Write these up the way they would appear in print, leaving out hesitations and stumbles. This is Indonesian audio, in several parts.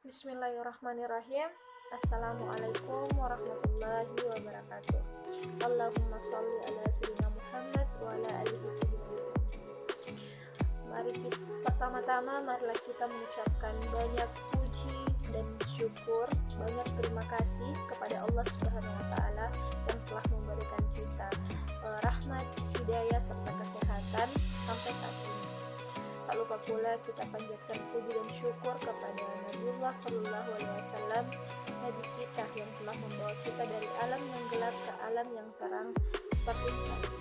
Bismillahirrahmanirrahim. Assalamualaikum warahmatullahi wabarakatuh. Allahumma sholli ala sayyidina Muhammad wa ala alihi sayyidina. Pertama-tama marilah kita mengucapkan banyak puji dan syukur, banyak terima kasih kepada Allah Subhanahu wa taala yang telah memberikan kita rahmat, hidayah serta kesehatan sampai saat ini. Tak lupa pula kita panjatkan puji dan syukur kepada Nabiullah Sallallahu Alaihi Wasallam, Nabi kita yang telah membawa kita dari alam yang gelap ke alam yang terang seperti sekarang.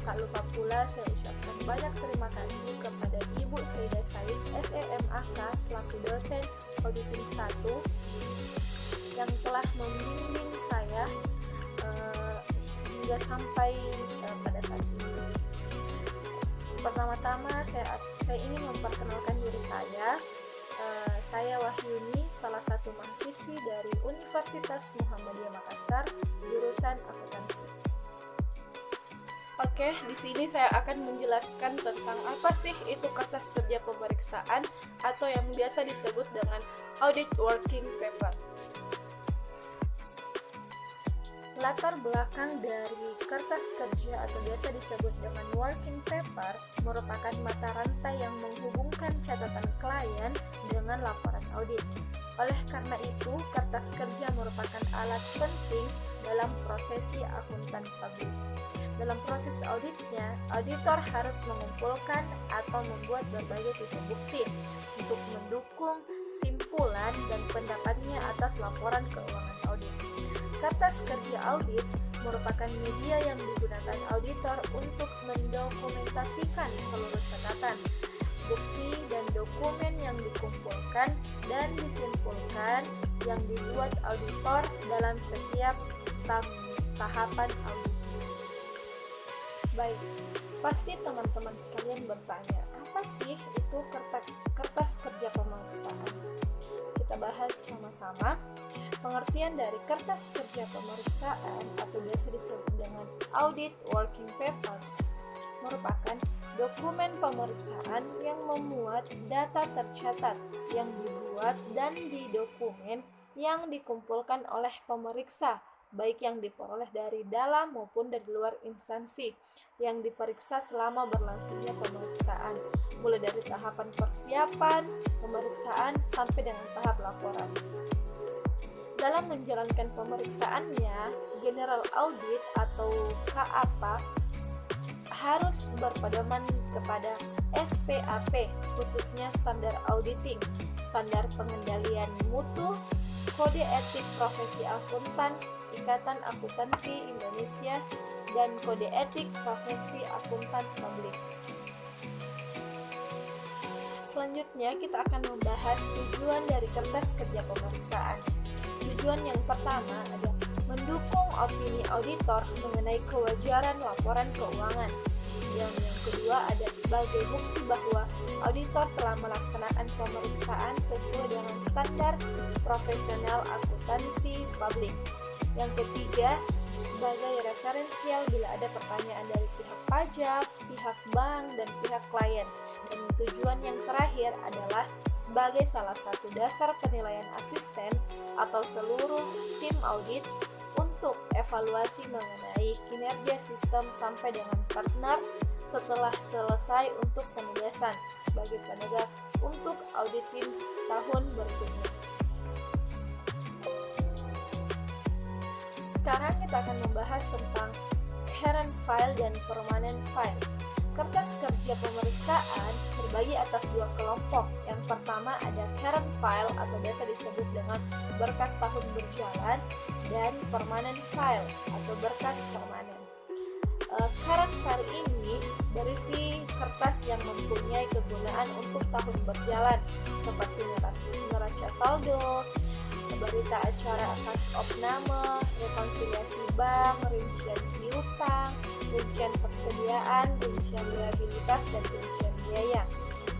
Tak lupa pula saya ucapkan banyak terima kasih kepada Ibu Sayyidah Said SEMAK selaku dosen auditing 1 yang telah membimbing saya hingga sampai pada saat ini. Pertama-tama saya ingin memperkenalkan diri saya. Saya Wahyuni, salah satu mahasiswi dari Universitas Muhammadiyah Makassar, jurusan akuntansi. Oke, di sini saya akan menjelaskan tentang apa sih itu kertas kerja pemeriksaan atau yang biasa disebut dengan audit working paper. Latar belakang dari kertas kerja atau biasa disebut dengan working paper merupakan mata rantai yang menghubungkan catatan klien dengan laporan audit. Oleh karena itu, kertas kerja merupakan alat penting dalam prosesi akuntan publik. Dalam proses auditnya, auditor harus mengumpulkan atau membuat berbagai titik bukti untuk mendukung simpulan dan pendapatnya atas laporan keuangan audit. Kertas kerja audit merupakan media yang digunakan auditor untuk mendokumentasikan seluruh catatan, bukti, dan dokumen yang dikumpulkan dan disimpulkan yang dibuat auditor dalam setiap tahapan audit. Baik, pasti teman-teman sekalian bertanya, apa sih itu kertas kerja pemeriksaan? Kita bahas sama-sama. Pengertian dari kertas kerja pemeriksaan atau biasa disebut dengan audit working papers merupakan dokumen pemeriksaan yang memuat data tercatat yang dibuat dan di dokumen yang dikumpulkan oleh pemeriksa, baik yang diperoleh dari dalam maupun dari luar instansi yang diperiksa selama berlangsungnya pemeriksaan, mulai dari tahapan persiapan, pemeriksaan, sampai dengan tahap laporan. Dalam menjalankan pemeriksaannya, General Audit atau KAPA harus berpedoman kepada SPAP, khususnya standar auditing, standar pengendalian mutu, kode etik profesi akuntan, Ikatan Akuntansi Indonesia, dan kode etik profesi akuntan publik. Selanjutnya kita akan membahas tujuan dari kertas kerja pemeriksaan. Tujuan yang pertama adalah mendukung opini auditor mengenai kewajaran laporan keuangan. Yang kedua ada sebagai bukti bahwa auditor telah melaksanakan pemeriksaan sesuai dengan standar profesional akuntansi publik. Yang ketiga, sebagai referensial bila ada pertanyaan dari pihak pajak, pihak bank, dan pihak klien. Dan tujuan yang terakhir adalah sebagai salah satu dasar penilaian asisten atau seluruh tim audit untuk evaluasi mengenai kinerja sistem sampai dengan partner setelah selesai untuk penugasan sebagai penegak untuk auditing tahun berikutnya. Sekarang kita akan membahas tentang current file dan permanent file. Kertas kerja pemeriksaan terbagi atas dua kelompok. Yang pertama ada current file atau biasa disebut dengan berkas tahun berjalan, dan permanent file atau berkas permanen. Current file ini berisi kertas yang mempunyai kegunaan untuk tahun berjalan seperti neraca saldo, berita acara kas opname, rekonsiliasi bank, rincian piutang, rincian persediaan, rincian liabilitas, dan rincian biaya.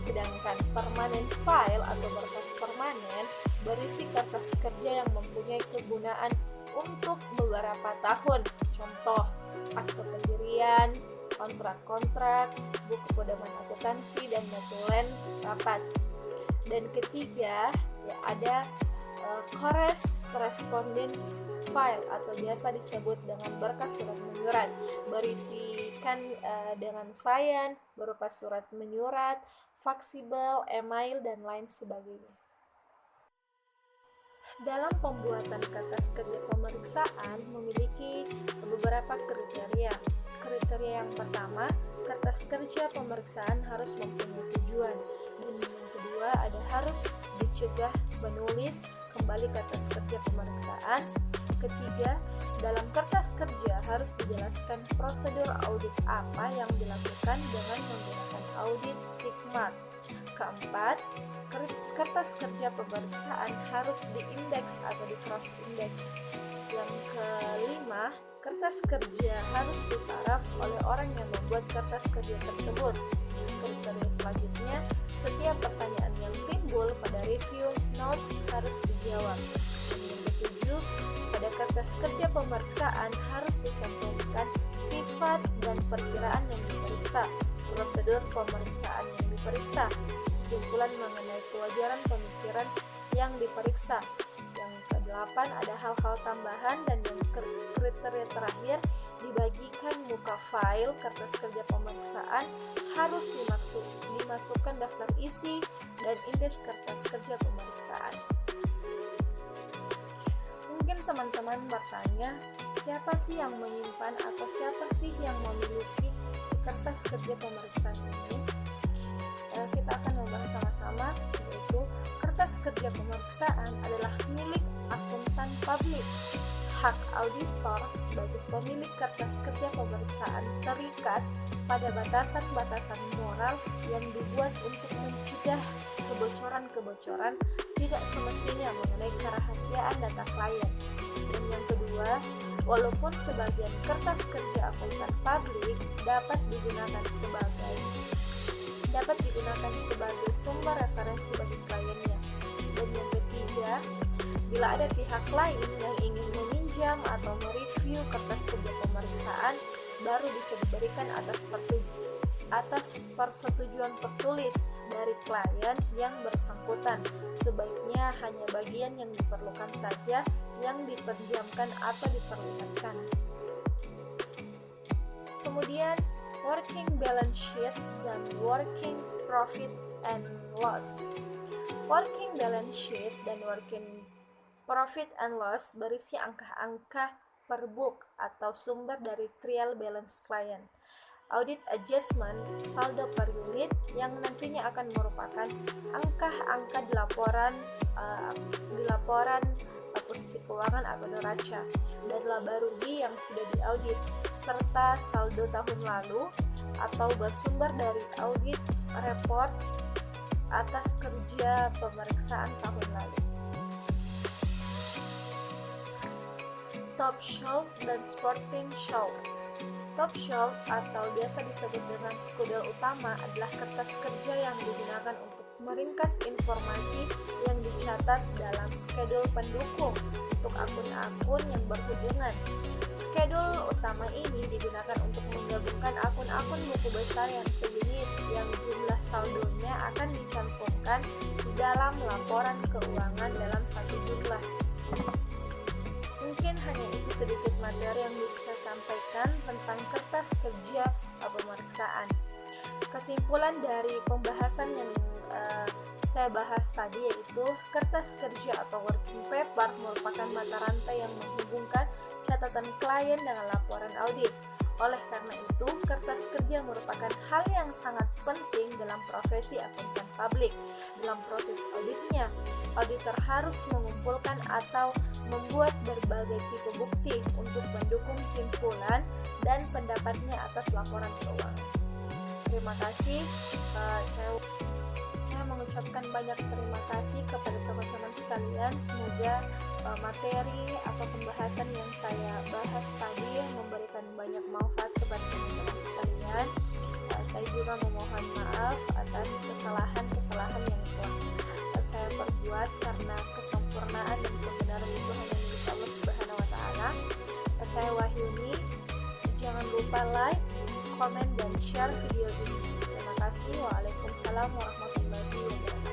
Sedangkan permanent file atau berkas permanen berisi kertas kerja yang mempunyai kegunaan untuk beberapa tahun. Contoh, akte pendirian, kontrak-kontrak, buku pedoman akuntansi, dan notulen rapat. Dan ketiga, ya, ada correspondence file atau biasa disebut dengan berkas surat menyurat, berisikan dengan klien berupa surat menyurat, faksibel, email, dan lain sebagainya. Dalam pembuatan kertas kerja pemeriksaan memiliki beberapa kriteria. Kriteria yang pertama, kertas kerja pemeriksaan harus mempunyai tujuan, dan yang kedua ada harus dicegah menulis kembali kertas kerja pemeriksaan. Ketiga, dalam kertas kerja harus dijelaskan prosedur audit apa yang dilakukan dengan menggunakan audit tick mark. Keempat, kertas kerja pemeriksaan harus diindeks atau di cross index. Yang kelima, kertas kerja harus ditaraf oleh orang yang membuat kertas kerja tersebut. Kriteria selanjutnya, setiap pertanyaan yang timbul pada review notes harus dijawab. Yang ketujuh, pada kertas kerja pemeriksaan harus dicantumkan sifat dan perkiraan yang diperiksa, prosedur pemeriksaan yang diperiksa, kesimpulan mengenai kewajaran pemikiran yang diperiksa. Yang kedelapan, ada hal-hal tambahan, dan yang kriteria terakhir, dibagikan muka file kertas kerja pemeriksaan harus dimasukkan daftar isi dan indeks kertas kerja pemeriksaan. Mungkin teman-teman bertanya, siapa sih yang menyimpan atau siapa sih yang memiliki kertas kerja pemeriksaan ini? Kita akan membahas sama-sama, yaitu kertas kerja pemeriksaan adalah milik akuntan publik. Hak auditor sebagai pemilik kertas kerja pemeriksaan terikat pada batasan-batasan moral yang dibuat untuk mencegah kebocoran-kebocoran tidak semestinya mengenai kerahasiaan data klien. Dan yang kedua, walaupun sebagian kertas kerja akuntan publik dapat digunakan sebagai sumber referensi bagi kliennya. Dan yang ketiga, bila ada pihak lain yang ingin meminjam atau mereview kertas kerja pemeriksaan, baru bisa diberikan atas persetujuan tertulis dari klien yang bersangkutan. Sebaiknya hanya bagian yang diperlukan saja yang diperdiamkan atau diperlihatkan. Kemudian, working balance sheet dan working profit and loss. Working balance sheet dan working profit and loss berisi angka-angka per book atau sumber dari trial balance client. Audit adjustment saldo per unit yang nantinya akan merupakan angka-angka di laporan posisi keuangan atau neraca, dan laba rugi yang sudah diaudit, serta saldo tahun lalu atau bersumber dari audit report atas kerja pemeriksaan tahun lalu. Top shelf dan sporting shelf. Top shelf atau biasa disebut dengan skedul utama adalah kertas kerja yang digunakan untuk meringkas informasi yang dicatat dalam skedul pendukung untuk akun-akun yang berhubungan. Skedul utama ini digunakan untuk menggabungkan akun-akun buku besar yang sejenis yang jumlah saldonya akan dicantumkan di dalam laporan keuangan dalam satu jumlah. Mungkin hanya itu sedikit materi yang bisa saya sampaikan tentang kertas kerja pemeriksaan. Kesimpulan dari pembahasan yang saya bahas tadi yaitu kertas kerja atau working paper merupakan mata rantai yang menghubungkan catatan klien dengan laporan audit. Oleh karena itu, kertas kerja merupakan hal yang sangat penting dalam profesi akuntan publik. Dalam proses auditnya, auditor harus mengumpulkan atau membuat berbagai tipe bukti untuk mendukung simpulan dan pendapatnya atas laporan keuangan. Terima kasih. Saya mengucapkan banyak terima kasih kepada teman-teman sekalian. Semoga materi atau pembahasan yang saya bahas tadi memberikan banyak manfaat kepada teman-teman sekalian. Saya juga memohon maaf atas kesalahan-kesalahan yang telah saya perbuat, karena kesempurnaan dan kebenaran itu hanya milik Allah Subhanahu wa Ta'ala. Saya Wahyuni. Jangan lupa like, komen, dan share video ini. Terima kasih. Waalaikumsalam warahmatullahi wabarakatuh.